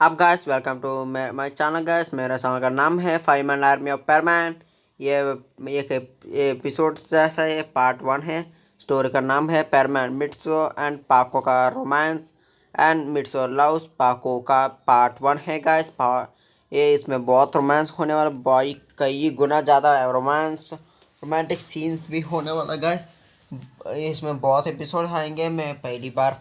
अब guys welcome to my channel guys. मेरा चैनल का नाम है five man army of Perman. ये एक एपिसोड जैसा ये पार्ट 1 है। स्टोरी का नाम है परमैन मित्सो एंड पाको का रोमांस एंड मित्सो लव्स पाको का पार्ट 1 है गाइस। ये इसमें बहुत रोमांस होने वाला, बॉय कई गुना ज़्यादा रोमांस रोमांटिक सीन्स भी होने वाला गाइस। इसमें बहुत एपिसोड आएंगे। मैं पहली बार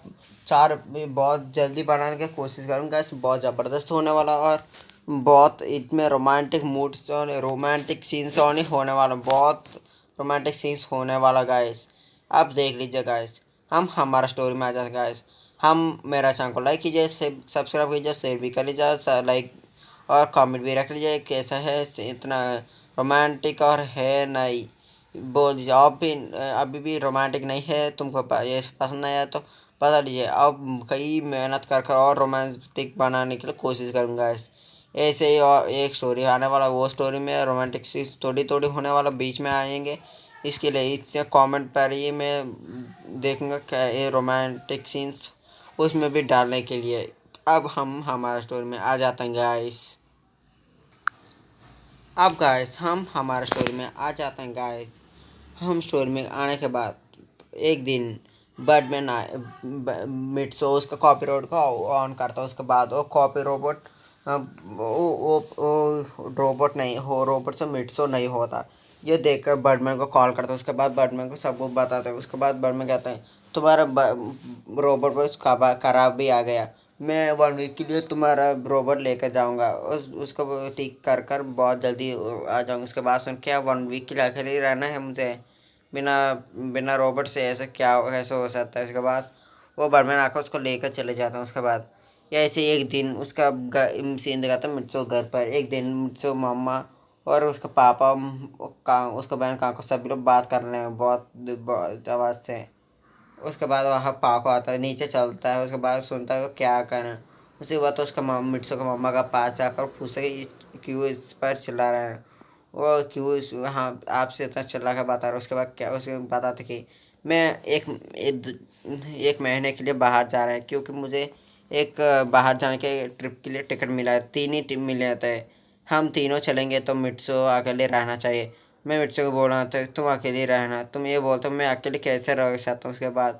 चार बहुत जल्दी बनाने की कोशिश करूँगा। इस बहुत ज़बरदस्त होने वाला और बहुत इसमें रोमांटिक मूड्स और रोमांटिक सीन्स होने वाला, बहुत रोमांटिक सीन्स होने वाला गाइस। आप देख लीजिए गाइस। हम हमारा स्टोरी में आ जाते गाइस। हम मेरा चैनल को लाइक कीजिए, सब्सक्राइब कीजिए, शेयर भी कर लीजिए, लाइक और कमेंट भी रख लीजिए कैसा है इतना रोमांटिक और है नहीं। बोल दीजिए आप भी अभी भी रोमांटिक नहीं है, तुमको ये पसंद नहीं आया तो बता दीजिए। अब कई मेहनत कर कर और रोमांटिक बनाने के लिए कोशिश करूँगा। ऐसे ही और एक स्टोरी आने वाला, वो स्टोरी में रोमांटिक सीन्स थोड़ी थोड़ी होने वाला बीच में आएंगे। इसके लिए इससे कमेंट पर ही मैं देखूँगा क्या ये रोमांटिक सीन्स उसमें भी डालने के लिए। अब हम हमारे स्टोरी में आ जाते हैं गाइस। अब गाइस हम हमारे स्टोरी में आ जाते हैं गाइस। हम स्टोरी में आने के बाद एक दिन बर्डमैन आए। मिट्सो उसका कॉपी रोबोट को ऑन करता है। उसके बाद वो कॉपी रोबोट वो रोबोट नहीं हो, रोबोट से मिट्सो नहीं होता। ये देखकर बर्डमैन को कॉल करता है। उसके बाद बर्डमैन को सब कुछ बताते हैं। उसके बाद बर्डमैन कहते हैं तुम्हारा रोबोट पर खराब भी आ गया, मैं 1 वीक के लिए तुम्हारा रोबोट लेकर जाऊंगा। उसको ठीक कर कर बहुत जल्दी आ जाऊंगा। उसके बाद सुन क्या 1 वीक के लिए अकेले ही रहना है मुझे, बिना बिना रोबोट से ऐसा क्या ऐसा हो सकता है। उसके बाद वो बर्डमैन आकर उसको लेकर चले जाते हैं। उसके बाद या ऐसे एक दिन उसका सीन दिखाता है मिट्सो घर पर। एक दिन मिट्सो मम्मा और उसका पापा का उसका बहन काको सभी लोग बात कर रहे हैं बहुत आवाज़ से। उसके बाद वहाँ पाको आता है, नीचे चलता है। उसके बाद सुनता है वो क्या करें। उसके बाद तो उसका मिट्सो का मम्मा का पास जाकर पूछा कि क्यों इस पर चिल्ला रहे हैं, वो क्यों हाँ आपसे इतना चिल्ला कर बता रहा है। उसके बाद क्या उसे बताते कि मैं एक महीने के लिए बाहर जा रहा है, क्योंकि मुझे एक बाहर जाने के ट्रिप के लिए टिकट मिला है। 3 ही मिले थे। हम तीनों चलेंगे तो मिट्सो अकेले रहना चाहिए। मैं मिट्सो को बोल रहा था तुम अकेले रहना, तुम ये बोलते हो मैं अकेले कैसे रह सकता हूँ। उसके बाद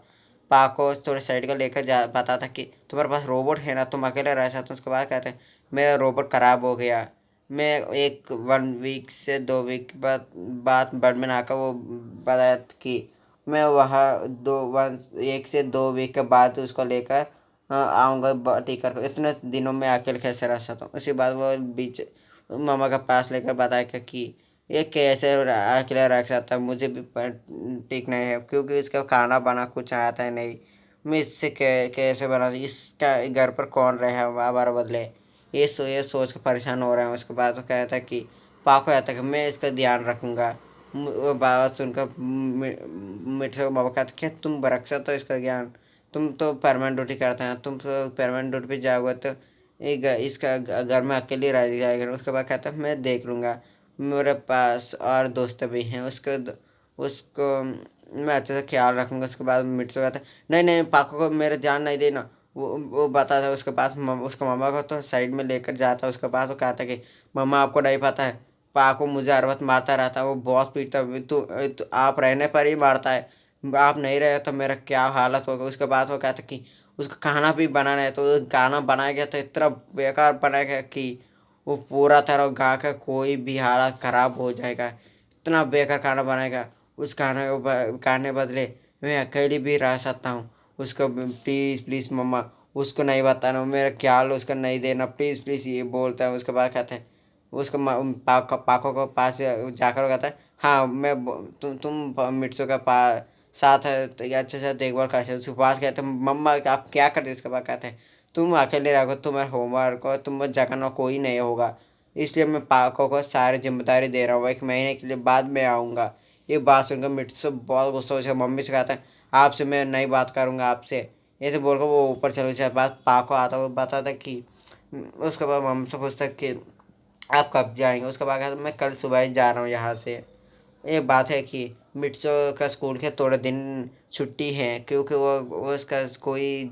पाको थोड़े साइड का लेकर जा बताता कि तुम्हारे पास रोबोट है ना, तुम अकेले रह सकते हो। उसके बाद कहते हैं मेरा रोबोट ख़राब हो गया। मैं एक 1 वीक से 2 वीक बाद बर्डमैन आकर वो बताया कि मैं वहाँ 1 से 2 वीक के बाद उसको लेकर आऊँगा टिकट। इतने दिनों में अकेले कैसे रह सकता हूँ। उसके बाद वो बीच मामा का पास लेकर बताया कि ये कैसे अकेले रख सकता है, मुझे भी ठीक नहीं है क्योंकि इसका खाना बना कुछ आता है नहीं। मैं इससे कैसे बना, इसका घर पर कौन रहे हमारा बदले। ये सोच कर परेशान हो रहे हैं। उसके बाद वो कहता है कि पाको कहता है कि मैं इसका ध्यान रखूँगा। वो बात सुनकर मिर्च का बाबा कहता क्या तुम रख सकते हो इसका ज्ञान, तुम तो परमानेंट ड्यूटी करते हैं, तुम तो परमानेंट ड्यूटी पे जाओगे तो इसका घर में अकेले रह जाएगा। उसके बाद कहता है मैं देख लूँगा, मेरे पास और दोस्त भी हैं, उसको मैं अच्छे से ख्याल रखूँगा। उसके बाद मिर्च कहता है नहीं नहीं पाको को मेरे जान नहीं देना। वो बताता है। उसके पास उसका मामा को तो साइड में लेकर जाता है। उसके पास वो कहता है कि मम्मा आपको नहीं पता है पाको मुझे हर वक्त मारता रहता है, वो बहुत पीटता है। तो आप रहने पर ही मारता है, आप नहीं रहे तो मेरा क्या हालत होगा। उसके बाद वो कहता कि उसका खाना भी बनाना है, तो खाना बनाया गया तो इतना बेकार बनाया गया कि वो पूरा तरह गा कर कोई भी हालत ख़राब हो जाएगा। इतना बेकार खाना बनाएगा। उस खाने को खाने बदले मैं अकेली भी रह सकता हूँ। उसको प्लीज़ प्लीज़ मम्मा उसको नहीं बताना, मेरा ख्याल उसका नहीं देना प्लीज़ प्लीज़, ये बोलता है। उसके बाद कहते हैं उसको पाको को पास जाकर कहता है हाँ मैं तुम मिर्चों का साथ है तो ये अच्छे से देखभाल कर सकते। उसके पास कहते हैं मम्मा आप क्या करते। इसके बाद कहते हैं तुम अकेले रहो, तुम्हारे होमवर्क और तुम जगह कोई नहीं होगा, इसलिए मैं पाको को सारी जिम्मेदारी दे रहा हूँ। 1 महीने के लिए बाद में आऊँगा। ये बात सुनकर मिर्चो बहुत गुस्सा हो जाता है। मम्मी से कहता है आपसे मैं नहीं बात करूँगा आपसे, ऐसे बोलकर वो ऊपर चले जाए। बाद पाको आता वो बताता कि उसके बाद मम्मी से पूछता कि आप कब जाएंगे। उसके बाद कहता मैं कल सुबह ही जा रहा हूँ यहाँ से। ये बात है कि मिट्सो का स्कूल के थोड़े दिन छुट्टी है, क्योंकि वो उसका कोई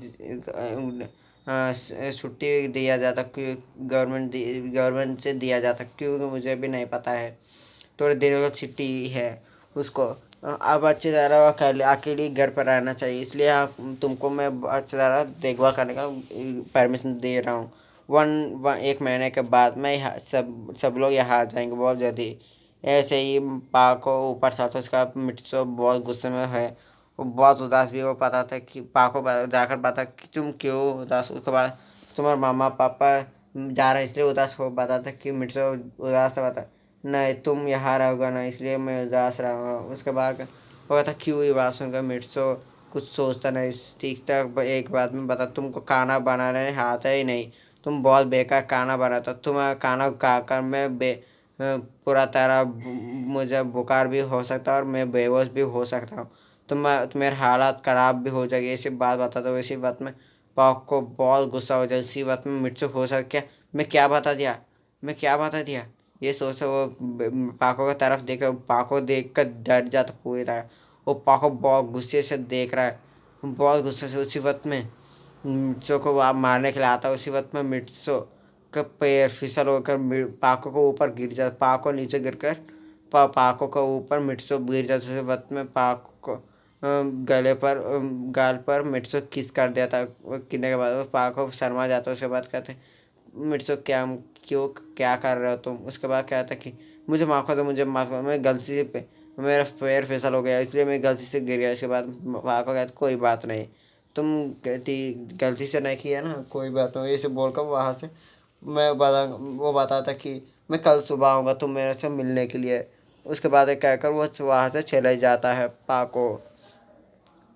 छुट्टी दिया जाता, क्यों गवर्नमेंट से दिया जाता, क्योंकि मुझे भी नहीं पता है। थोड़े दिनों की छुट्टी है उसको। अब अच्छी तरह अकेले घर पर रहना चाहिए, इसलिए आप तुमको मैं अच्छी तरह देखभाल करने का परमिशन दे रहा हूँ। एक महीने के बाद मैं यहाँ सब लोग यहाँ आ जाएंगे बहुत जल्दी। ऐसे ही पा को ऊपर साथ उसका मिट्सो बहुत गुस्से में है। वो बहुत उदास भी। वो पता था कि पा को जाकर पता कि तुम क्यों उदास। उसके बाद तुम्हारे मामा पापा जा रहे इसलिए उदास हो। पता था कि मिट्सो उदास था। बता नहीं, तुम यहाँ रहोगा ना, इसलिए मैं उदास रहा। उसके बाद वो था क्यों ये बात सुनकर मिट्सो कुछ सोचता नहीं, सीखता। एक बात में बता, तुमको खाना बनाने आता ही नहीं। तुम बहुत बेकार खाना बनाता। तुम्हारा खाना खाकर मैं पूरा तरह मुझे बुखार भी हो सकता है और मैं बेहोश भी हो सकता हूँ। तुम्हारे हालात ख़राब भी हो जाएगी। ऐसी बात बताता हूँ। इसी बात में पाक को बहुत गुस्सा हो जाए। इसी बात में मिर्चू हो सके क्या, मैं क्या बता दिया। ये सोच वो पाको की तरफ देख, पाको देख कर डर जाता पूरी तरह। वो पाको बहुत गुस्से से देख रहा है, बहुत गुस्से से। उसी वक्त में मिर्चो को आप मारने के लिए आता है। उसी वक्त में मिर्चो का पैर फिसल होकर पाको को ऊपर गिर जाता। पाको नीचे गिर कर पाको का ऊपर मिर्चो गिर जाता। उसी वक्त में पाको को गले पर गाल पर मिर्चो किस कर दिया था। गिरने के बाद वो पाको शर्मा जाता है। उसके बाद कहते मिर्चो क्यों क्या कर रहे हो तुम। उसके बाद कहता कि मुझे माफ़ कर दो, मुझे माफ़, मैं गलती से मेरा पैर फिसल हो गया इसलिए मैं गलती से गिर गया। इसके बाद पाको कहता कोई बात नहीं, तुम गलती से नहीं किया ना, कोई बात नहीं। ऐसे बोलकर वहाँ से वो बताता कि मैं कल सुबह आऊँगा तुम मेरे से मिलने के लिए। उसके बाद एक कहकर वो वहाँ से चले जाता है। पाको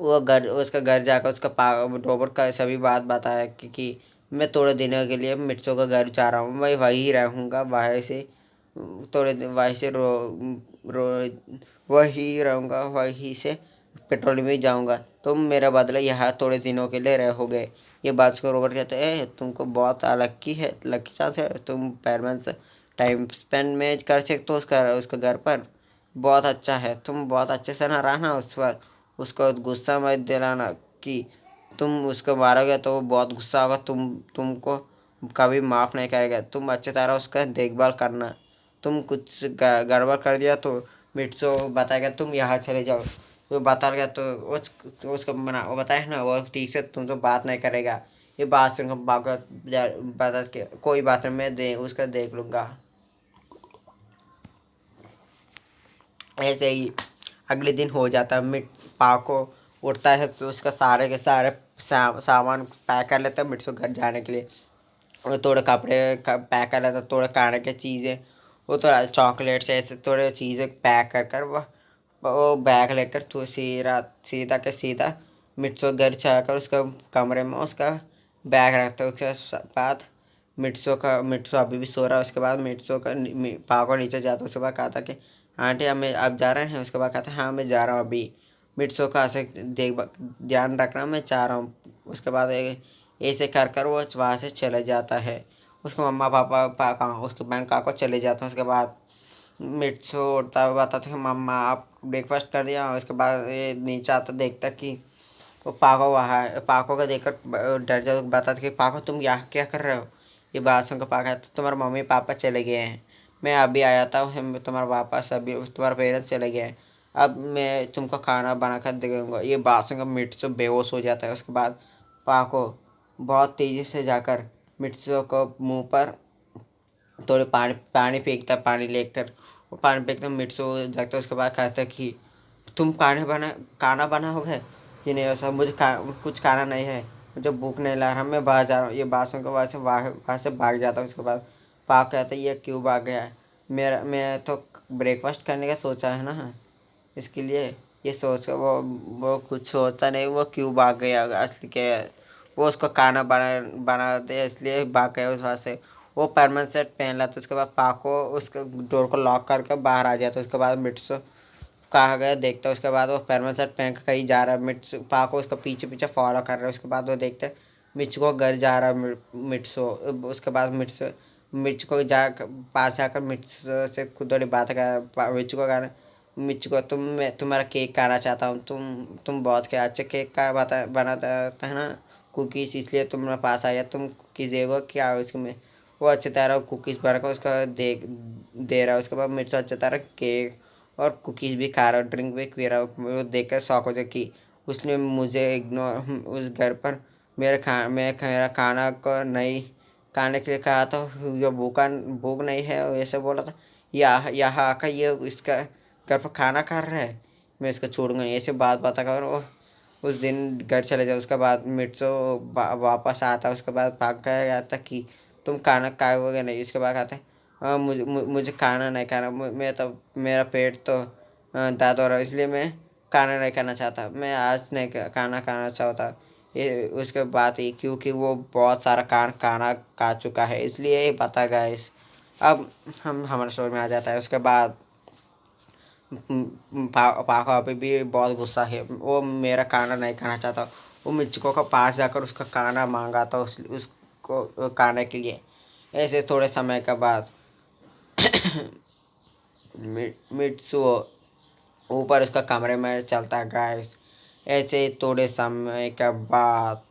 वो उसका घर जाकर उसका रोबोट का सभी बात बताया कि मैं थोड़े दिनों के लिए मिर्चों का घर जा रहा हूँ, मैं वहीं रहूँगा। वहीं से थोड़े दिन वहीं से वहीं रहूँगा, वहीं से पेट्रोल में जाऊँगा। तुम मेरा बदला यहाँ थोड़े दिनों के लिए रहोगे। ये बात को रोबोट कहते हैं तुमको बहुत लकी चांस है। तुम पेरेंट्स से टाइम स्पेंड में कर सकते हो उसका घर पर। बहुत अच्छा है, तुम बहुत अच्छे से ना रहना। उस वक्त उसको गुस्सा मत दिलाना कि तुम उसको मारोगे तो वो बहुत गुस्सा होगा। तुमको कभी माफ़ नहीं करेगा। तुम अच्छी तरह उसका देखभाल करना। तुम कुछ गड़बड़ कर दिया तो मिट्सो बताएगा तुम यहाँ चले जाओ। वो बता गया तो उसको मना, वो बताए ना, वो ठीक से तुम तो बात नहीं करेगा। ये बात सुनकर बता के कोई बात नहीं, मैं उसका देख लूँगा। ऐसे ही अगले दिन हो जाता है। पाको उठता है तो उसका सारे के सारे सामान पैक कर लेता है मिट्सो घर जाने के लिए। वो थोड़े कपड़े पैक कर लेता, थोड़े खाने की चीज़ें, वो थोड़ा चॉकलेट्स ऐसे थोड़े चीज़ें पैक कर कर वो बैग लेकर तो सीधा के सीधा मिट्सो घर जाकर उसका कमरे में उसका बैग रखता है। उसके बाद मिट्सो अभी भी सो रहा है। उसके बाद मिट्सो का पाको नीचे जाता है। उसके बाद कहा था कि आंटी हमें आप जा रहे हैं। उसके बाद कहता है हाँ मैं जा रहा हूँ अभी। मिट्सो का ऐसे ध्यान रखना, मैं चाह रहा हूँ। उसके बाद ऐसे कर कर वो वहाँ से चले जाता है। उसके मम्मा पापा उसके बैंक काको चले जाते हैं। उसके बाद मिट्सो उठता हुआ बताता है मम्मा आप ब्रेकफास्ट कर दिया। उसके बाद ये नीचे आता देखता कि वो पाको वहाँ है। पाको को देखकर डर जाओ। बताता कि पाको तुम यहाँ क्या कर रहे हो। ये बात सुनकर पाको कहता तुम्हारे मम्मी पापा चले गए हैं, मैं अभी आया था, तुम्हारे पापा सभी तुम्हारे पेरेंट्स चले गए हैं, अब मैं तुमको खाना बना कर दूँगा। ये बात सुनकर मिट्सो बेहोश हो जाता है। उसके बाद पाको बहुत तेज़ी से जाकर मिट्सो को मुंह पर थोड़े पानी फेंकता, पानी लेकर वो पानी फेंकता मिट्सो जागता। उसके बाद कहता कि तुम खाना बनाओगे कि नहीं। ऐसा मुझे कुछ खाना नहीं है, मुझे भूख नहीं लग रहा, मैं बाहर जा रहा हूँ। ये बात सुनकर वहाँ से भाग जाता हूँ। उसके बाद पाक कहता है ये क्यों भाग गया है। मैं तो ब्रेकफास्ट करने का सोचा है ना, इसके लिए ये सोच कर वो कुछ सोचता नहीं वो क्यों भाग गया। असली के वो उसको खाना बनाते इसलिए भाग गया उस वहाँ से। वो परमानेंट सेट पहन लाता। उसके बाद पाको उसके डोर को लॉक करके बाहर आ जाता। उसके बाद मिट्सो कहा गया देखता। उसके बाद वो परमानेंट सेट पहन के कहीं जा रहा है। पाको उसको पीछे पीछे फॉलो कर रहा है। उसके बाद वो देखते हैं मिर्च को घर जा रहा है मिट्सो। उसके बाद मिर्च को जा पास जाकर मिर्च से खुद थोड़ी बात कर। मिर्च को कहना मिर्च को तुम्हारा केक खाना चाहता हूँ। तुम बहुत क्या अच्छे केक का बनाता है ना। कुकीज़ इसलिए तुम्हारे पास आया, तुम कुकीज़ देगा क्या उसमें। वो अच्छी तरह कुकीज़ बनाकर उसका दे रहा है। उसके बाद मिर्च अच्छी तरह केक और कुकीज़ भी खा रहा, ड्रिंक भी पी रहा। वो देख कर शौक हो जाए कि उसने मुझे इग्नोर उस घर पर मेरा खाना को नहीं खाने के लिए कहा था। जो भूख नहीं है ऐसे बोला था। यहाँ आकर ये इसका घर पर खाना खा रहा है, मैं इसको छोड़ूंगा नहीं। ऐसे बात कर वो उस दिन घर चले जाओ। उसके बाद मिर्चो वापस आता। उसके बाद भाग कर आता कि तुम खाना खाओगे नहीं। इसके बाद कहते हैं हाँ मुझे खाना नहीं खाना, मैं तो मेरा पेट तो दर्द हो रहा है, इसलिए मैं खाना नहीं खाना चाहता, मैं आज नहीं खाना खाना चाहता। ये उसके बाद ही क्योंकि वो बहुत सारा खाना खा चुका है, इसलिए ये पता गाइस। अब हम हमारे स्टोरी में आ जाता है। उसके बाद पाको अभी भी बहुत गुस्सा है, वो मेरा खाना नहीं खाना चाहता। वो मिचको के पास जाकर उसका खाना मांगा था उसको खाने के लिए। ऐसे थोड़े समय के बाद मिट्सुओ ऊपर उसका कमरे में चलता है गाइस। ऐसे थोड़े समय के बाद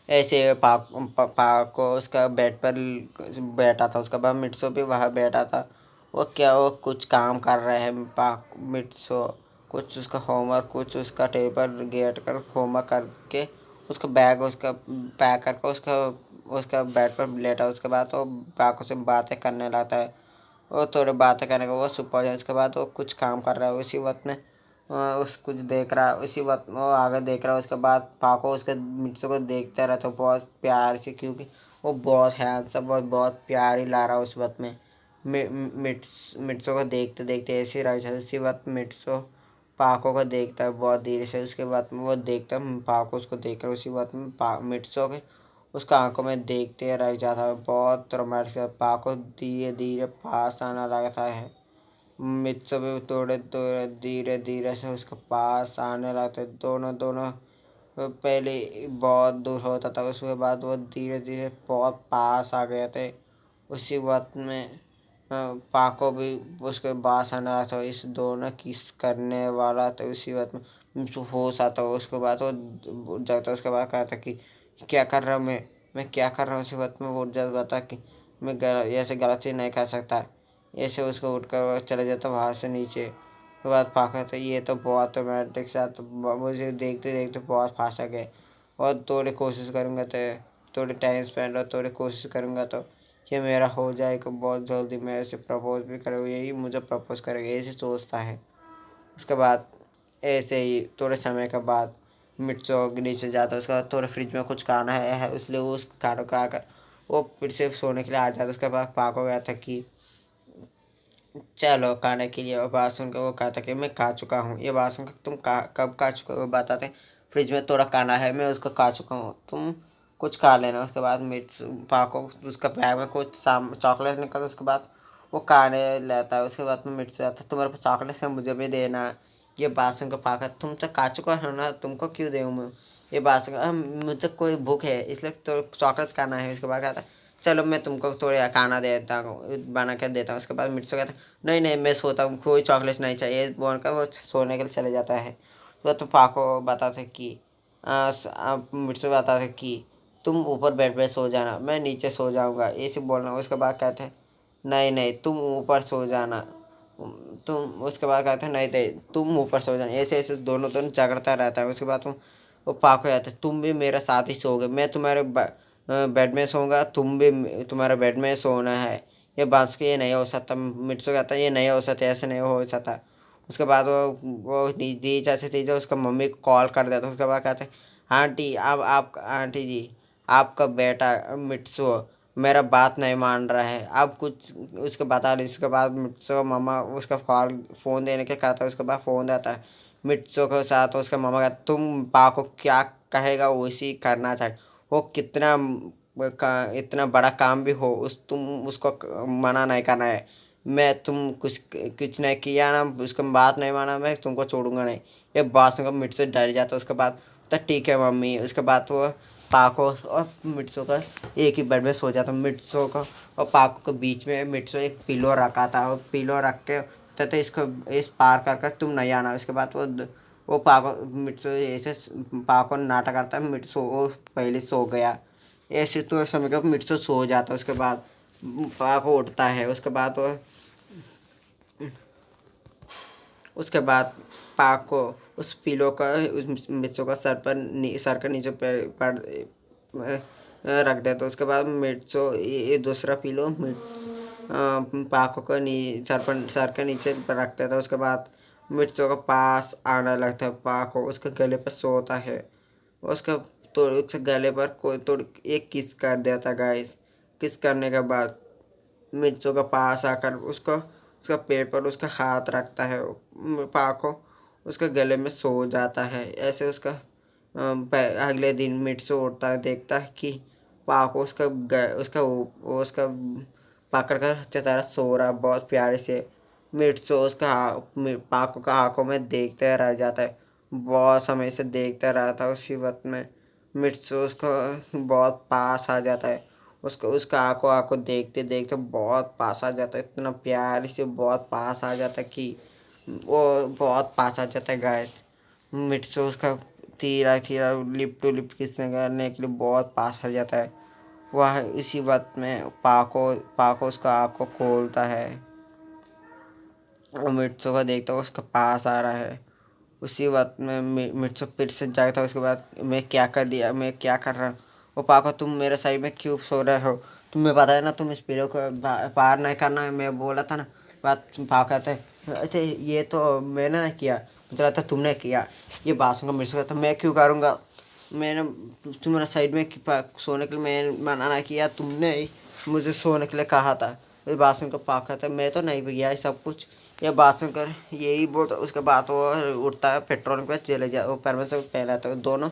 ऐसे पाको उसका बेड पर बैठा था। उसके बाद मिट्सो भी वहाँ बैठा था। वो कुछ काम कर रहे हैं। मिट्सो कुछ उसका होमवर्क, कुछ उसका टेबल गेट कर होमवर्क करके उसका बैग उसका पैक करके उसका उसका बेड पर लेटा। उसके बाद वो पाको से बातें करने लगता है। वो थोड़ी बातें करने को वो चुप हो जाए। उसके बाद वो कुछ काम कर रहा है। उसी वक्त में उस कुछ देख रहा है। उसी वक्त वो आगे देख रहा है। उसके बाद पाको उसके मिर्चों को देखता रहता है बहुत प्यार से, क्योंकि वो बहुत हैंडसम बहुत प्यार ही ला रहा है उस वक्त में। मिर्चों को देखते देखते ऐसे ही रह जाता है। उसी वक्त मिर्चों पाको को देखता है बहुत धीरे से। उसके बाद में वो देखता है पाको उसको देख रहा है। उसी वक्त में मिर्चों के उसका आंखों में देखते रह जाता है। बहुत रोमांटिक पाको धीरे धीरे पास आना लगता है। मित्सो भी थोड़े थोड़े धीरे धीरे से उसके पास आने लगते। दोनों दोनों पहले बहुत दूर होता था, उसके बाद वो धीरे धीरे बहुत पास आ गए थे। उसी वक्त में पाको भी उसके पास आने लगा था। इस दोनों किस करने वाला था। उसी वक्त में होश आता। उसके बाद वो जाता। उसके बाद कहा था कि क्या कर रहा हूँ मैं क्या कर रहा हूँ। उसी वक्त में वो जब बता कि मैं ऐसे गलती नहीं कर सकता। ऐसे उसको उठकर चले जाता वहाँ से नीचे। उसके बाद पाका था ये तो बहुत रोमांटिक साथ मुझे देखते देखते बहुत फांसा गए। और थोड़ी कोशिश करूँगा तो थोड़ी टाइम स्पेंड और थोड़ी कोशिश करूँगा तो ये मेरा हो जाएगा बहुत जल्दी। मैं ऐसे प्रपोज भी करूँगा, यही मुझे प्रपोज करेगा, ऐसे सोचता है। उसके बाद ऐसे ही थोड़े समय के बाद मिर्चों के नीचे जाता है। उसके बाद थोड़ा फ्रिज में कुछ खाना है इसलिए वो उस खाना को आकर वो फिर से सोने के लिए आ जाता है। उसके बाद पाको गया था कि चलो खाने के लिए। और बात सुन के वो कहा था कि मैं खा चुका हूँ। ये बात सुन के तुम कब खा चुके हो, वो बताते फ्रिज में थोड़ा खाना है मैं उसको खा चुका हूँ, तुम कुछ खा लेना। उसके बाद मिर्च पाको उसका बैग में कुछ चॉकलेट निकल। उसके बाद वो खाने लेता है। उसके बाद में मिर्च आता है तुम्हारे पास चॉकलेट से मुझे भी देना। ये बात सुन के पाका तुम तो खा चुका हो ना, तुमको क्यों दूँ मैं। ये बात सुन मुझे कोई भूख है इसलिए तो चॉकलेट्स खाना है। उसके बाद कहता है चलो मैं तुमको थोड़ा खाना देता हूँ बना कर देता हूँ। उसके बाद मिर्च कहता है नहीं नहीं मैं सोता हूँ, कोई चॉकलेट नहीं चाहिए बोलकर वो सोने के लिए चले जाता है। तो पाको बताते कि मिर्च बताते कि तुम ऊपर बेड पे सो जाना, मैं नीचे सो जाऊँगा, ऐसे बोलना। उसके बाद कहते हैं नहीं नहीं तुम ऊपर सो जाना तुम। उसके बाद कहते हैं नहीं नहीं तुम ऊपर सो जाना। ऐसे ऐसे दोनों दोनों झगड़ता रहता है। उसके बाद तुम वो पाक हो जाता है तुम भी मेरे साथ ही सोओगे, मैं तुम्हारे बेड में सोऊंगा, तुम भी तुम्हारे बेड में सोना है। ये बात के ये नहीं हो सकता। मिट्सू कहता है ये नहीं हो सकता, ऐसे नहीं हो सकता। उसके बाद वो तीजा से तीजा उसका मम्मी को कॉल कर देता। उसके बाद कहते हैं आंटी अब आप आंटी जी आपका बेटा मिट्सू मेरा बात नहीं मान रहा है, अब कुछ उसके बता रही। उसके बाद मिट्सू मामा उसका कॉल फ़ोन देने के कहता है। उसके बाद फ़ोन देता है मिट्सू के साथ। उसका मामा कहता तुम पा को क्या कहेगा वैसी करना चाहिए। वो कितना इतना बड़ा काम भी हो तुम उसको मना नहीं करना है। मैं तुम कुछ कुछ नहीं किया ना उसका बात नहीं माना मैं तुमको छोड़ूंगा नहीं। ये बात सुनकर मिट्सू डर जाता है। उसके बाद तो ठीक है मम्मी। उसके बाद वो पाको और मिट्सू का एक ही बेड में सो जाता। मिट्सू का और पाको के बीच में मिट्सू एक पिलो रखा था। और पिलो रख के कहते इसको इस पार कर कर तुम नहीं आना। उसके बाद वो वो पाको मिट्सो ऐसे पाको नाटक करता है, मिट्सो वो पहले सो गया। ऐसे तो समय का मिट्सो सो जाता है। उसके बाद पाको उठता है। उसके बाद पाक को उस पिलो का उस मिर्चों का सर का नीचे पड़ रख देता। उसके बाद मिर्चों ये दूसरा पिलो पाको का सर के नीचे रख देता। उसके बाद मिर्चों का पास आने लगता है। पाको उसके गले पर सोता है। उसका तो उसके गले पर कोई तो एक किस कर देता गाइस। किस करने के बाद मिर्चों का पास आकर उसका पेट पर उसका हाथ रखता है। पाको उसके गले में सो जाता है। ऐसे अगले दिन मिर्चो उठता है, देखता है कि पाको उसका पकड़ कर चतारा सो रहा बहुत प्यारे से। मिर्चो पाको का आंखों में देखते रह जाता है। बहुत समय से देखता रहता है। उसी वक्त में मिर्चो उसको बहुत पास आ जाता है। उसका आंखों आंखों देखते देखते बहुत पास आ जाता है। इतना प्यार से बहुत पास आ जाता है कि वो बहुत पास आ जाता है गाइस। मिट्सो उसका धीरा धीरा लिप टू लिप किस करने के लिए बहुत पास आ जाता है। वह इसी वक्त में पाको पाको उसका आंखों खोलता है और मिर्चो को देखता है उसका पास आ रहा है। उसी वक्त में मिर्चो फिर से जागता है। उसके बाद मैं क्या कर दिया, मैं क्या कर रहा हूँ। वो पाको तुम मेरे साइड में क्यों सो रहे हो, तुम्हें पता है ना तुम इस पेड़ों को पार नहीं करना है, मैं बोला था ना। बात पाको कहता है अच्छा ये तो मैंने ना किया, मुझे लगता तुमने किया। ये बात सुनकर मिर्चो कहता मैं क्यों करूँगा, मैंने तुम्हारा साइड में सोने के लिए मैं मना ना किया, तुमने ही मुझे सोने के लिए कहा था। इस बात सुनकर पाको कहता है मैं तो नहीं किया ये सब कुछ। ये बात सुनकर यही बोलता उसके बाद वो उठता है, पेट्रोल पे चले जाता वो परमिशन से पहले तो दोनों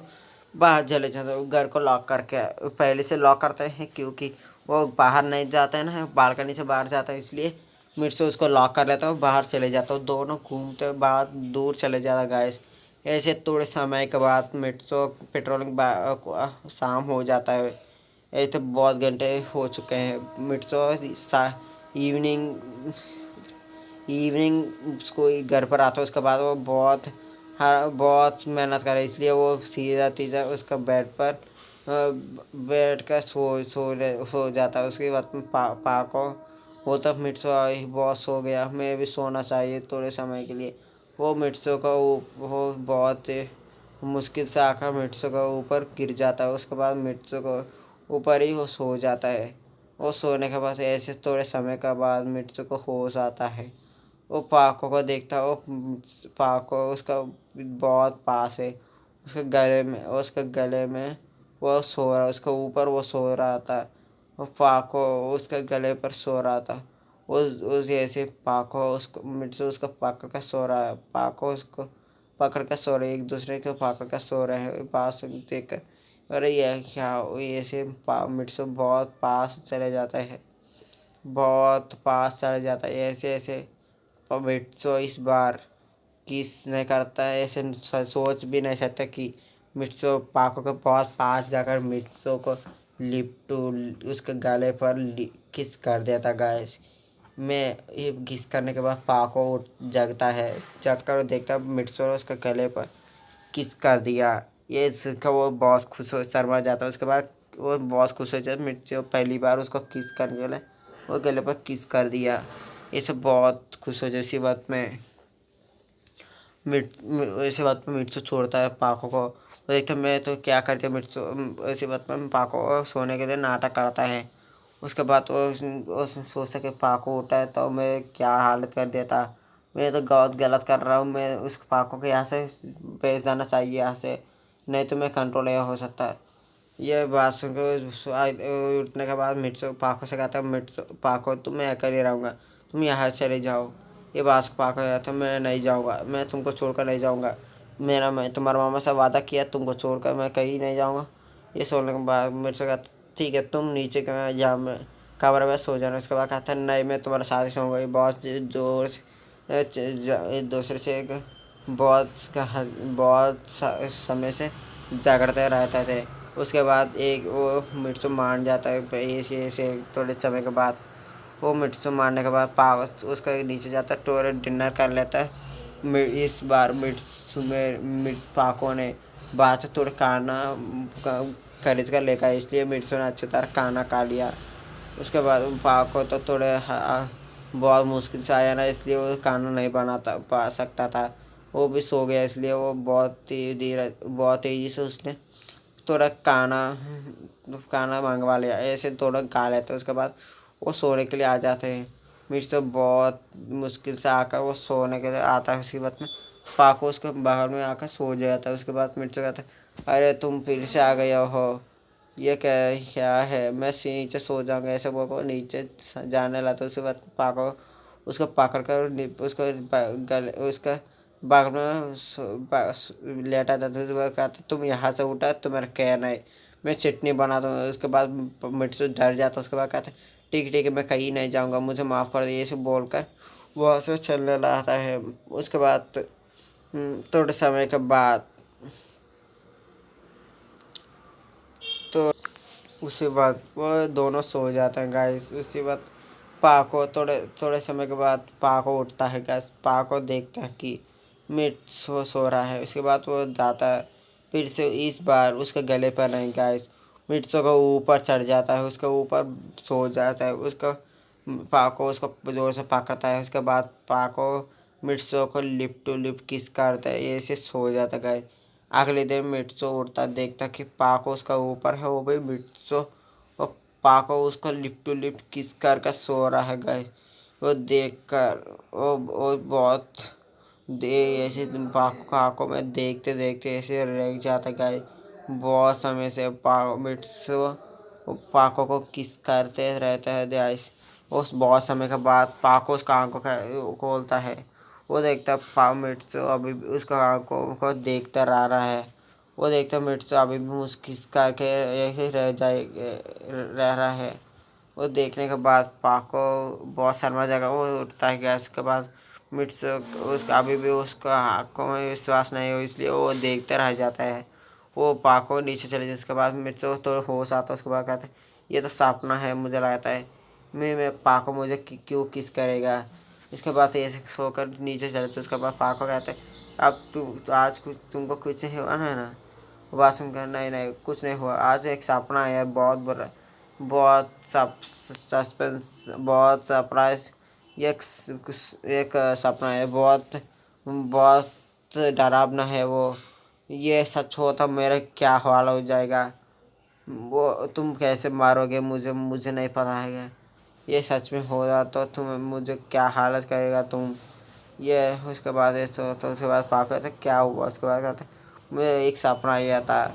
बाहर चले जाते हैं। घर को लॉक करके पहले से लॉक करते हैं क्योंकि वो बाहर नहीं जाता है ना, बालकनी से बाहर जाता है, इसलिए मिर्च उसको लॉक कर लेता है। बाहर चले जाता है। दोनों घूमते बाद दूर चले जाता गाइस। ऐसे थोड़े समय के बाद मिर्चो पेट्रोलिंग शाम हो जाता है। ऐसे बहुत घंटे हो चुके हैं। मिर्चो इवनिंग इवनिंग कोई घर पर आता है। उसके बाद वो बहुत मेहनत करे, इसलिए वो सीधा सीधा उसका बेड पर बैठ कर सो जाता है। उसके बाद में पाको वो तब मिर्चो बहुत सो गया, मैं भी सोना चाहिए थोड़े समय के लिए। वो मिर्चो का वो बहुत मुश्किल से आकर मिर्चो का ऊपर गिर जाता है। उसके बाद मिर्चो को ऊपर ही वो सो जाता है। वो सोने के बाद ऐसे थोड़े समय के बाद मिर्चो को होश आता है। वो पाको को देखता है। वो पाको उसका बहुत पास है। उसके गले में वो सो रहा, उसके ऊपर वो सो रहा था। वो पाको उसके गले पर सो रहा था। उस ऐसे पाको उसको मिर्चो उसको पकड़ कर सो रहा है। पाको उसको पकड़ कर सो रहे, एक दूसरे को पकड़ कर सो रहे हैं। पास देख कर अरे यह क्या, ऐसे मिर्चो बहुत पास चले जाता है, बहुत पास चले जाता है। ऐसे ऐसे मिर्चो इस बार किस नहीं करता है। ऐसे सोच भी नहीं सकता कि मिर्चो पाको के बहुत पास जाकर मिर्चो को लिप उसके गले पर किस कर देता गाइस। मैं ये किस करने के बाद पाको उठ जगता है। जगकर वो देखता है मिर्चो ने उसके गले पर किस कर दिया। ये सुनकर वो बहुत खुश हो शर्मा जाता है। उसके बाद वो बहुत खुश हो जाता है। मिर्चो पहली बार उसको किस करने के लिए वो गले पर किस कर दिया। ये सब बहुत खुश हो जाए। इसी बात में ऐसी बात में मिर्चो छोड़ता है पाको को। देखते मैं तो क्या करती है मिर्चो, ऐसी बात में पाको सोने के लिए नाटक करता है। उसके बाद वो सोचता कि पाको उठा है तो मैं क्या हालत कर देता, मैं तो बहुत गलत कर रहा हूँ, मैं उस पाको को यहाँ से भेज देना चाहिए यहाँ से, नहीं तो मैं कंट्रोल नहीं हो सकता। ये बात सुनकर उठने के बाद मिर्चो पाको से कहता है मिर्चो पाको तुम मैं अकेले रहूँगा, तुम यहाँ से चले जाओ। ये बात पाको कहता है मैं नहीं जाऊँगा, मैं तुमको छोड़कर नहीं जाऊँगा। मैं तुम्हारे मामा से वादा किया तुमको छोड़कर मैं कहीं नहीं जाऊँगा। ये सुनने के बाद मिर्चो कहता ठीक है तुम नीचे जा मैं कमरे में सो जाना। उसके बाद कहता है नहीं मैं तुम्हारे साथ ही सोऊंगा। ये बहुत जोर से एक दूसरे से बहुत समय से झगड़ते रहते थे। उसके बाद एक वो मिर्चो मान जाता है। ऐसे थोड़े समय के बाद वो मिर्चो मारने के बाद पाव उसका नीचे जाता है, टोरे डिनर कर लेता है। इस बार पाको ने बाहर से थोड़ा खाना खरीद कर लेकर, इसलिए मिर्चों ने अच्छी तरह खाना खा लिया। उसके बाद पाको तो थोड़े बहुत मुश्किल से आया ना, इसलिए वो खाना नहीं बनाता पा सकता था। वो भी सो गया, इसलिए वो बहुत तेज़ी से उसने थोड़ा खाना खाना मंगवा लिया। ऐसे थोड़ा खा लेते, उसके बाद वो सोने के लिए आ जाते हैं। मिर्च तो बहुत मुश्किल से आकर वो सोने के लिए आता है। उसके बाद में पाको उसके बगल में आकर सो जाता है। उसके बाद मिर्च कहता है, अरे तुम फिर से आ गए हो, ये क्या है, मैं नीचे सो जाऊंगा। ऐसे वो को नीचे जाने लगा। तो उसके बाद पाको उसको पकड़ कर उसको गले उसका बगल में लेटा था। तो उसके बाद कहता, तुम यहाँ से उठा, तुम्हारा कहना है, मैं चटनी बना दूँगा। उसके बाद मिर्च डर जाता। उसके बाद कहता, ठीक ठीक है, मैं कहीं नहीं जाऊँगा, मुझे माफ़ कर दिए, ऐसे बोलकर वहाँ से चलने लगता है। उसके बाद थोड़े समय के बाद तो उसी बाद वो दोनों सो जाते हैं गाइस। उसी बाद पाको थोड़े थोड़े समय के बाद पाको उठता है गाइस। पाको देखता है कि मिट सो रहा है। उसके बाद वो जाता है फिर से, इस बार उसके गले पर नहीं गाइस, मिर्चों को ऊपर चढ़ जाता है, उसके ऊपर सो जाता है। उसका पाको उसको जोर से पकड़ता है। उसके बाद पाको मिर्चों को लिप टू लिप किस करता है, ऐसे सो जाता है गाइस। अगले दिन मिर्चो उड़ता, देखता कि पाको उसका ऊपर है, वो भी मिर्चो और पाको उसको लिप टू लिप किस कर सो रहा है गाइस। वो देख कर वो बहुत दे ऐसे पाको का आंखों में देखते देखते ऐसे रह जाता गाइस। बहुत समय से मिर्चो पाको को किस करते रहता है गाइस। उस बहुत समय के बाद पाको उसका आंखों का खोलता है। वो देखता मिर्चो अभी भी उसका आंखों को देखता रहा है। वो देखता मिर्चो अभी भी मुस्किस करके यही रह रहा है। वो देखने के बाद पाको बहुत शर्मा जाएगा। वो उठता है गया। उसके बाद मिर्चो उसका अभी भी उसका आंखों में विश्वास नहीं हो, इसलिए वो देखते रह जाता है। वो पाको नीचे चले जाए। उसके बाद मिर्चो थोड़ा होश आता है। उसके बाद कहते हैं, ये तो सपना है, मुझे लगता है मैं पाको मुझे क्यों किस करेगा। इसके बाद ऐसे सोकर नीचे चले। तो उसके बाद पाको कहते हैं, अब तो आज कुछ तुमको कुछ नहीं हुआ ना? वाशरूम का, नहीं नहीं कुछ नहीं हुआ, आज एक सपना है यार, बहुत बुरा, बहुत सस्पेंस, बहुत सरप्राइज। एक एक सपना है, बहुत बहुत डरावना है वो। ये सच हो तो मेरा क्या हाल हो जाएगा। वो तुम कैसे मारोगे मुझे, मुझे नहीं पता है। ये सच में हो रहा तो तुम मुझे क्या हालत करेगा तुम। ये उसके बाद तो उसके बाद पापा कहते, क्या हुआ? उसके बाद कहते, मुझे एक सपना आया था।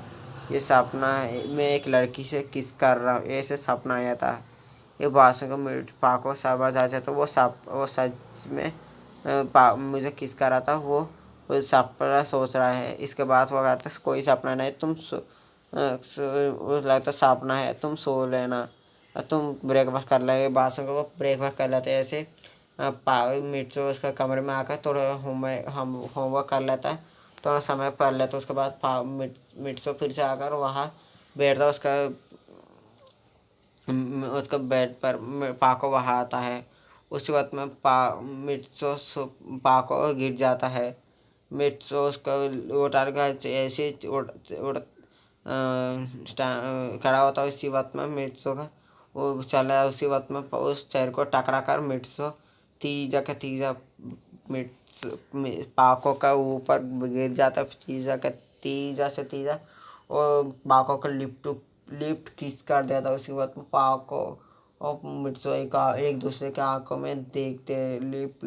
ये सपना है मैं एक लड़की से किस कर रहा हूँ, ऐसे सपना आया था। ये बात सुनकर मेरे पापा को समझ आ जाता। वो सच में मुझे किस कर रहा था। वो सपना सोच रहा है। इसके बाद वो कहता, कोई सपना नहीं, वो लगता सपना है, तुम सो लेना, तुम ब्रेकफास्ट कर लेंगे। बात सुनकर वो ब्रेकफास्ट कर लेते हैं। ऐसे मिर्चो उसका कमरे में आकर थोड़ा होमवर्क कर लेता है, थोड़ा समय पढ़ लेता है। उसके बाद मिर्चो फिर से आकर वहाँ बैठता, उसका बेड पर पाको वहाँ आता है। उसके बाद में पाको गिर जाता है। मिर्चो उसका उठाने का ऐसे खड़ा होता है। उसी वक्त में मिर्चो का वो चला है। उसी वक्त में उस चेयर को टकरा कर मिर्चो तीजा का तीजा मिर्च पाको का ऊपर गिर जाता है। तीजा से तीजा और पाको का लिफ्ट किस कर देता है। उसी वक्त में पाको और मिर्चो एक दूसरे के आंखों में देखते लिप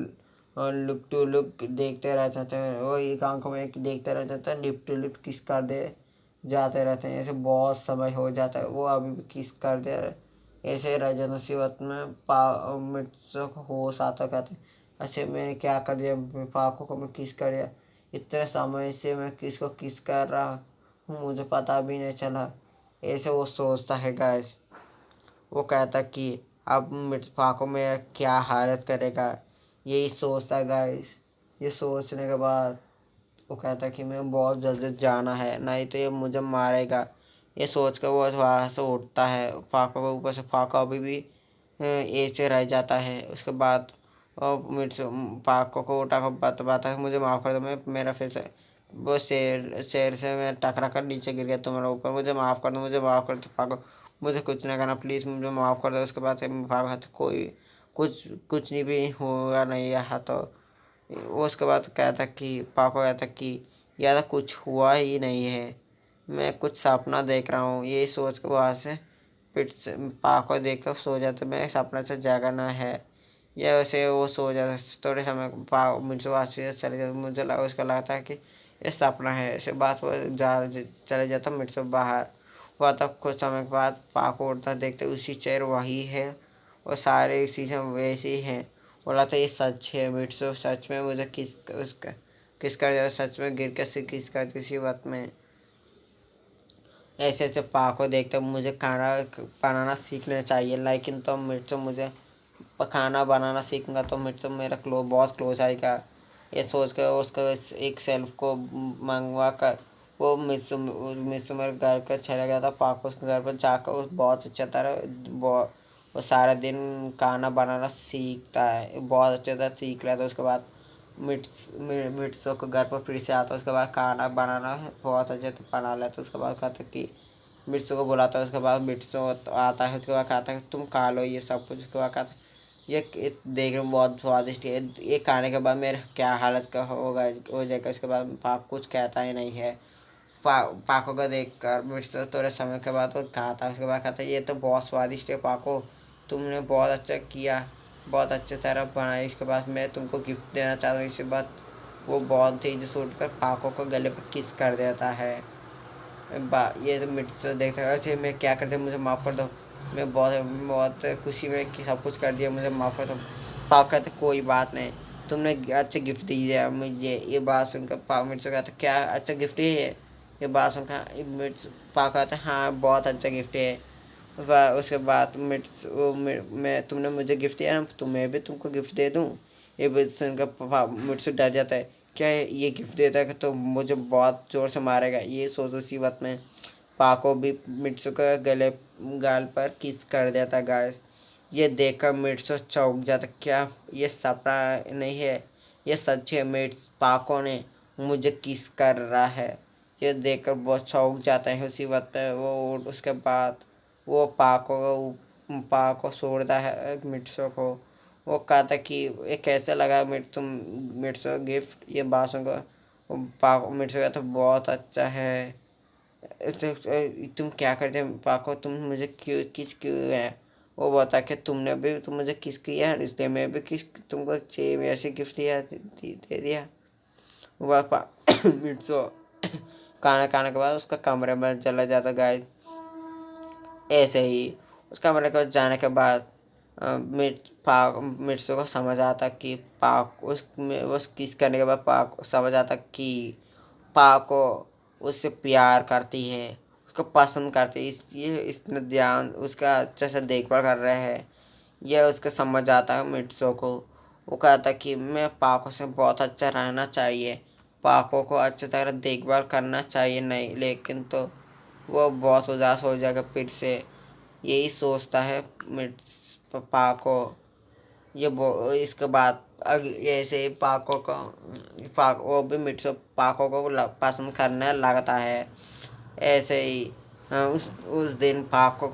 और लुक टू लुक देखते रह जाते हैं। वो एक आंखों में एक देखते रह जाते हैं, लिप टू लिप किस कर दे जाते रहते हैं। ऐसे बहुत समय हो जाता है, वो अभी भी किस कर दे ऐसे रह जाते। उसी वक्त में मिर्चों को होश आता, कहते अच्छा मैंने क्या कर दिया, पाको को मैं किस कर दिया, इतने समय से मैं किसको किस कर रहा हूँ, मुझे पता भी नहीं चला। ऐसे वो सोचता है गाइस। वो कहता कि अब पाको में क्या हालत करेगा, यही सोचता है गाइस। ये सोचने के बाद वो कहता कि मैं बहुत जल्दी जाना है, नहीं तो ये मुझे मारेगा। ये सोच कर वो वहाँ से उठता है। फाको के ऊपर से फाको अभी भी ऐसे रह जाता है। उसके बाद और मिट्सू पाको को उठा कर बताता है मुझे माफ़ कर दो, मैं मेरा फिर से वो शेर शेर से मैं टकरा कर नीचे गिर गया तुम्हारे ऊपर, मुझे माफ़ कर दो, मुझे माफ़ कर दो पाको, मुझे कुछ ना करना प्लीज़, मुझे माफ़ कर दो। उसके बाद से पाको कहता कोई कुछ कुछ नहीं भी होगा नहीं यहाँ तो। वो उसके बाद कहता कि पाको कहता कि यार कुछ हुआ ही नहीं है, मैं कुछ सपना देख रहा हूँ, ये सोच के वहाँ से पिट से पाको देख कर सो जाते, मैं सपना से जागना है। या वैसे वो सो जाता थोड़े समय पा मुझे वहाँ से चले जाता, मुझे लगा उसका लगता है कि ये सपना है, ऐसे बात वो चले जाता मिट से बाहर। हुआ तब कुछ समय के बाद पाको उड़ता देखते उसी चेयर वही है और सारे चीज़ें वैसी ही हैं। बोला था ये सच है, मिट्सो सच में मुझे किस कर दिया, सच में गिर के से किस कर दी इसी बात में। ऐसे ऐसे पाको देखते मुझे खाना बनाना सीखना चाहिए, लेकिन तो मिर्चो मुझे खाना बनाना सीखूंगा तो मिर्चो मेरा बहुत क्लोज आएगा। ये सोच कर उसका एक सेल्फ को मंगवा कर वो मिसो मिसो मेरे घर का चला गया था। पाको उसके घर पर जाकर उस बहुत अच्छा तरह बहुत वो सारा दिन खाना बनाना सीखता है, बहुत अच्छे तरह सीख लेता है। उसके बाद मिर्चों को घर पर फिर से आता है, उसके बाद खाना बनाना बहुत अच्छे से बना लेता है। उसके बाद कहता है कि मिर्चों को बुलाता है, उसके बाद मिर्चों आता है, उसके बाद कहता है तुम खा लो ये सब कुछ। उसके बाद कहता है ये देखने में बहुत स्वादिष्ट है, ये खाने के बाद मेरा क्या हालत का होगा हो जाएगा। उसके बाद पाक कुछ कहता ही नहीं है। पाको को देख कर मिर्च थोड़े समय के बाद वो खाता है, उसके बाद कहता है ये तो बहुत स्वादिष्ट है पाको, तुमने बहुत अच्छा किया, बहुत अच्छे तरह बनाई। इसके बाद मैं तुमको गिफ्ट देना चाहता हूँ। इसके बाद वो बहुत तेजी से उठकर पाको को गले पर किस कर देता है। ये तो मिर्च देखता है ऐसे मैं क्या करते मुझे माफ़ कर दो, मैं बहुत बहुत खुशी में कि सब कुछ कर दिया, मुझे माफ़ कर दो। पापा कहते कोई बात नहीं, तुमने अच्छा गिफ्ट दिया मुझे। ये बात सुनकर पापा मिर्च कहते क्या अच्छा गिफ्ट है ये बात सुनकर मिर्च पापा कहते हाँ बहुत अच्छा गिफ्ट है। उसके बाद मिर्च मैं तुमने मुझे गिफ्ट दिया ना तो मैं भी तुमको गिफ्ट दे दूँ। ये बात सुनकर पापा मिर्च डर जाता है, क्या ये गिफ्ट देता है तो मुझे बहुत ज़ोर से मारेगा। ये सोच उसी वक्त में पाको भी मिर्चों के गले गाल पर किस कर देता गाइस। ये देखकर मिर्चो चौंक जाता, क्या ये सपना नहीं है, ये सच है, मिर्च पाको ने मुझे किस कर रहा है। ये देखकर बहुत चौंक जाता है उसी वक्त पे वो। उसके बाद वो पाको छोड़ता है मिर्चों को। वो कहता कि ये कैसे लगा मिर्चो गिफ्ट, ये बात सुनकर पाको मिर्चो का तो बहुत अच्छा है। तुम क्या करते हो पाको, तुम मुझे क्यों है। वो बता के तुम मुझे किस किया है इसलिए मैं भी किस तुमको चाहिए ऐसे गिफ्ट दे दिया। वह मिर्चो खाना खाने के बाद उसका कमरे में चला जाता गाय। ऐसे ही उस कमरे को जाने के बाद मिर्चों को समझ आता कि पाक उस किस करने के बाद पाक समझ आता कि पाक को उससे प्यार करती है, उसको पसंद करती है, इसलिए इतना ध्यान उसका अच्छे से देखभाल कर रहे हैं। यह उसको समझ आता है मिर्चों को। वो कहता कि मैं पाको से बहुत अच्छा रहना चाहिए, पाको को अच्छी तरह देखभाल करना चाहिए, नहीं लेकिन तो वो बहुत उदास हो जाएगा फिर से। यही सोचता है पाको। इसके बाद ऐसे ही पाक वो भी मिर्चो पाको को पसंद करने लगता है। ऐसे ही उस दिन पाको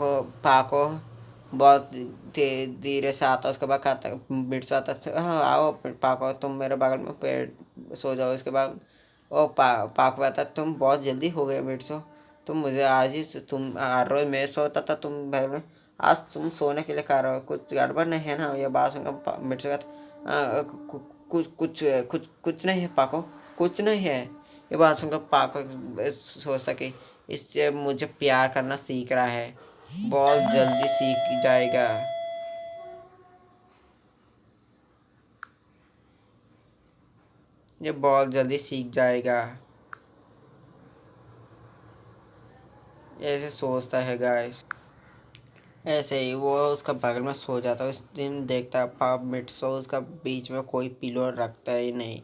बहुत धीरे से आता, उसके बाद खाता मिर्चो आता हाँ आओ पाको तुम मेरे बगल में पेड़ सो जाओ। इसके बाद वो पाको कहता तुम बहुत जल्दी हो गए मिर्चो, तुम मुझे आज ही तुम हर रोज मैं सोता था तुम भाई में, आज तुम सोने के लिए कह रहे हो, कुछ गड़बड़ नहीं है ना। ये बात सुनकर मिर्च का कुछ नहीं है पाको, कुछ नहीं है। ये बात सुनकर पाको सोचता कि इससे मुझे प्यार करना सीख रहा है, बहुत जल्दी सीख जाएगा। ये बहुत जल्दी सीख जाएगा, ऐसे सोचता है गाइस। ऐसे ही वो उसका बगल में सो जाता है। उस दिन देखता है पाप मिट्सो उसका बीच में कोई पिलो रखता ही नहीं।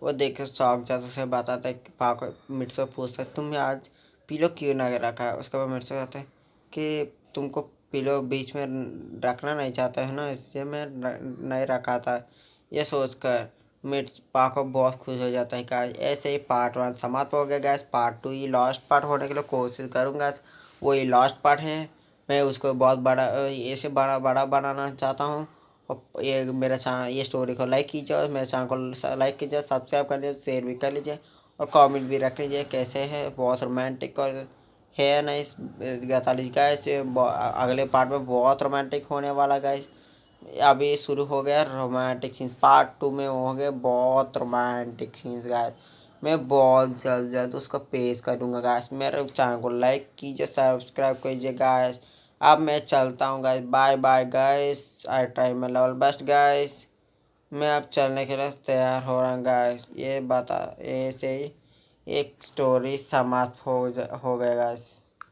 वो देख कर शौक जाता से बताता है कि पाप मिट्सो पूछता है तुमने आज पिलो क्यों ना रखा है। उसके बाद मिट्सो कहता है कि तुमको पिलो बीच में रखना नहीं चाहता है ना, इसलिए मैं नहीं रखा था। ये सोचकर मिर्च पाको बहुत खुश हो जाता है गाइस। ऐसे ही पार्ट 1 समाप्त हो गया गाइस। पार्ट 2 ही लास्ट पार्ट होने के लिए कोशिश करूँगा। वो ही लास्ट पार्ट है। मैं उसको बहुत बड़ा ऐसे बड़ा बड़ा बनाना चाहता हूँ। और ये मेरा चैनल, ये स्टोरी को लाइक कीजिए और मेरे चैनल को लाइक कीजिए, सब्सक्राइब कर लीजिए, शेयर भी कर लीजिए और कमेंट भी रख लीजिए कैसे है। बहुत रोमांटिक और है ना इस गैतालीस गाइस। अगले पार्ट में बहुत रोमांटिक होने वाला गाइस। अभी शुरू हो गया रोमांटिक सीन्स। पार्ट 2 में होंगे बहुत रोमांटिक सीन्स गाइस। मैं बहुत जल्द जल्द उसको पेश करूँगा गाइस। मेरे चैनल को लाइक कीजिए, सब्सक्राइब कीजिए गाइस। अब मैं चलता हूँ guys. Bye bye guys. I try my level best guys. मैं अब चलने के लिए तैयार हो रहा हूँ गाइस। ये बता ऐसे ही एक स्टोरी समाप्त हो गया गाइस।